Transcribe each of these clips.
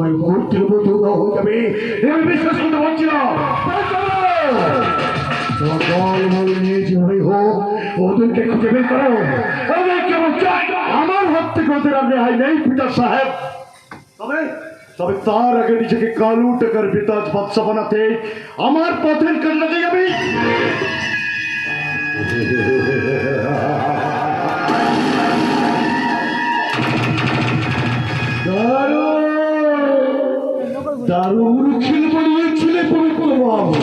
সময় মুহূর্তের মধ্যে উদয় হয়ে যাবে, আমি বিশ্বাস করতে পারছি না। তোমার দল বলে নিয়ে যেভাবে হোক ওদেরকে খুঁজে বের করো। ওদের কেমন চাই আমার হাত থেকে ওদের আর রেহাই নেই পিতার সাহেব। তবে তার আগে নিজেকে কালু টাকার বেতাজ বাদশা বানাতে আমার পথের কাজ লেগে যাবে। দারুণ খেলবো নিয়েছিলে পবিত্র বাবু,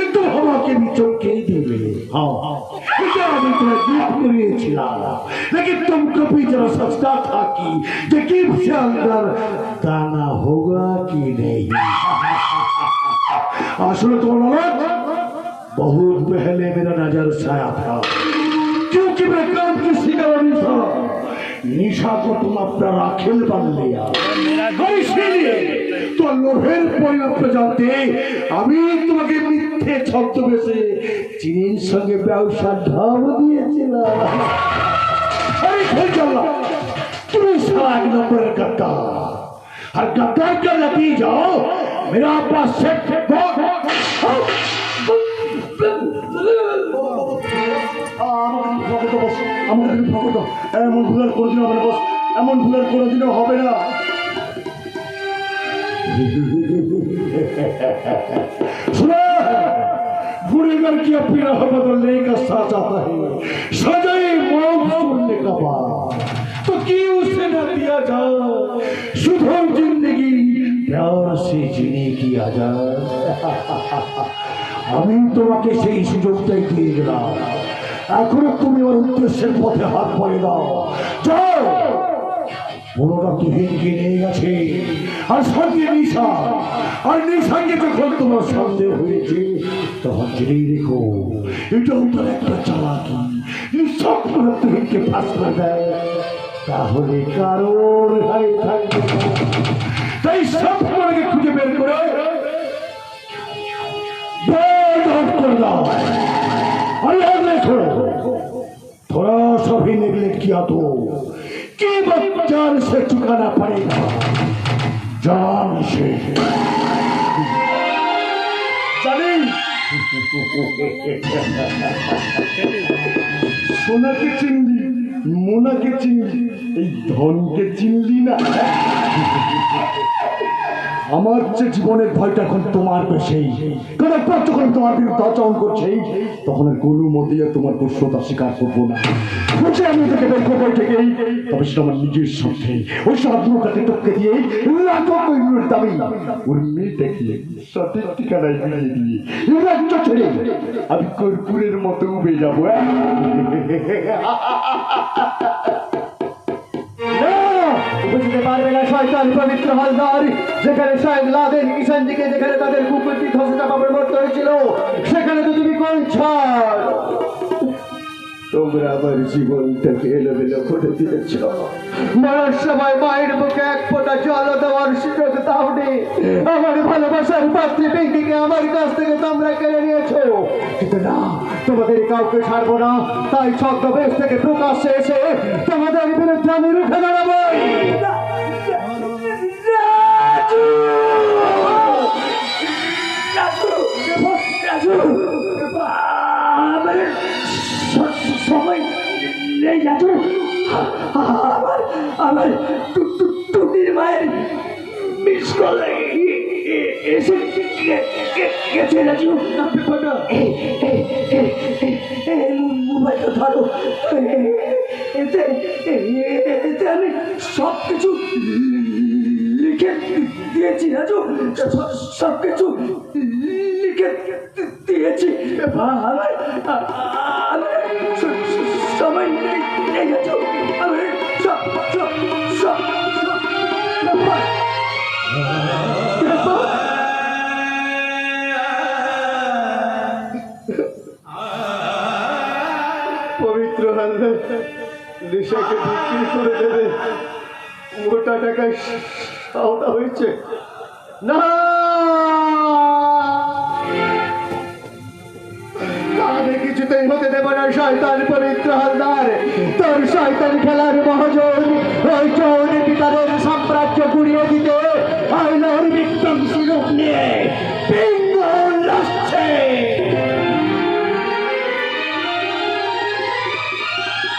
একটু আমাকে চমকে দিলে। আমি तुम्हें गीत करिएছিলাম, लेकिन तुम कभी जरा सोचता था कि यकीन से अंदर दाना होगा कि नहीं। आसुल तो बहुत पहले मेरा नजर छाया था, क्योंकि मैं काम की शिकार था। निशा को तुम अपना राखेल बन लिया, और इसलिए तो लोहेर परिणाम जानते আমি তোমাকে মিথ্যে ছদ্মবেশে চিনির সঙ্গে ব্যবসা ঢাব দিয়েছিলাম। अरे फिर चलना, तुम साला एक नंबर गद्दार, और गद्दार का नतीजा मेरा पास से এমন ভুল আর কোনোদিনও হবে না বস, এমন ভুল আর কোনোদিনও হবে না। सुना, गुनेगार की अपनी राह बदलने का साथ आता है, सजाए मौत सुनने का बाद, तो क्यों उसे न दिया जाए सुधर जिंदगी प्यार से जीने की आजाद। আমি তোমাকে সেই সুযোগটাই দিয়ে দিলাম, এখনো তুমি আমার উদ্দেশ্যের পথে হাত পড়ে দাও। যাও, বড়রা তুহিনকে নিয়ে গেছে, আর সঙ্গে নিশা, আর নিশাকে যখন তোমার সন্দেহ হয়েছে তখন জেনেই রেখো এটাও তার একটা চালাকি। নিঃসব করে তুহিনকে ফাঁস করে দেয়, তাহলে কারোর রেহাই থাকবে না। তাই সব তোমাকে খুঁজে বের করে করে দাও। और याद रखो, थोड़ा सा भी नेगलेक्ट किया तो कीमत जान से चुकाना पड़ेगा, जान से। सोना के चिंदी, मोना के चिंदी, धन के चिंदी ना। আমার যে জীবনের ভয়টা এখন তোমার বেশি, কারণ একবার যখন তোমার বিরুদ্ধে আচরণ করছে তখন আর কোনো মতেই তোমার বশ্যতা স্বীকার করবো না। বুঝে আমি ওদেরকে বের করবো থেকেই, তবে সেটা আমার নিজের সাথে ওই সাহায্যটাকে টপকে দিয়ে লাখের দামি ওর মেয়েটাকে সঠিক ঠিকানায় ফিরিয়ে দিয়ে রাজ্য ছেড়ে আমি কর্পূরের মতো উবে যাবো। বুঝতে পারবে না শয়তান পবিত্র হালদার, যেখানে শাহেদ লাদেন কিষানজিকে যেখানে তাদের কুকুরটি ধসটা পাপড় মরতে হয়েছিল, সেখানে তো তুমি কোন ছাড়। তোমরা আমার জীবনটাকে এলোমেলো করে দিয়েছ, মরার সময় মায়ের বুকে এক ফোঁটা জল দেওয়ার সুযোগ দাওনি। আমার ভালোবাসার পাত্রী পিঙ্কিকে আমার কাছ থেকে তোমরা কেড়ে নিয়েছো, কিন্তু না, তোমাদের কাউকে ছাড়বো না। তাই ছদ্মবেশ থেকে প্রকাশ্যে এসে তোমাদের বিরুদ্ধে আমি রুখে দাঁড়াবো। সময় নেই রাজু, আমার টুটির মায়ের মিস কল এসে গেছে রাজু। মোবাইলটা ধরো, এতে আমি সব কিছু লিখে দিয়েছি রাজু, সব কিছু লিখে দিয়েছি। সময় নেই রাজু, আমি সব পবিত্র হালদার নেশাকে বিক্রি করে দেবে, মোটা টাকায় সওদা হয়েছে না। আমি কিছুতেই হতে দেব না শয়তান পবিত্র হালদার, তোর শয়তান খেলার মহাজন ওই চৌধুরী পিতারের সাম্রাজ্য আইলার বিক্রমশী রূপ নিয়ে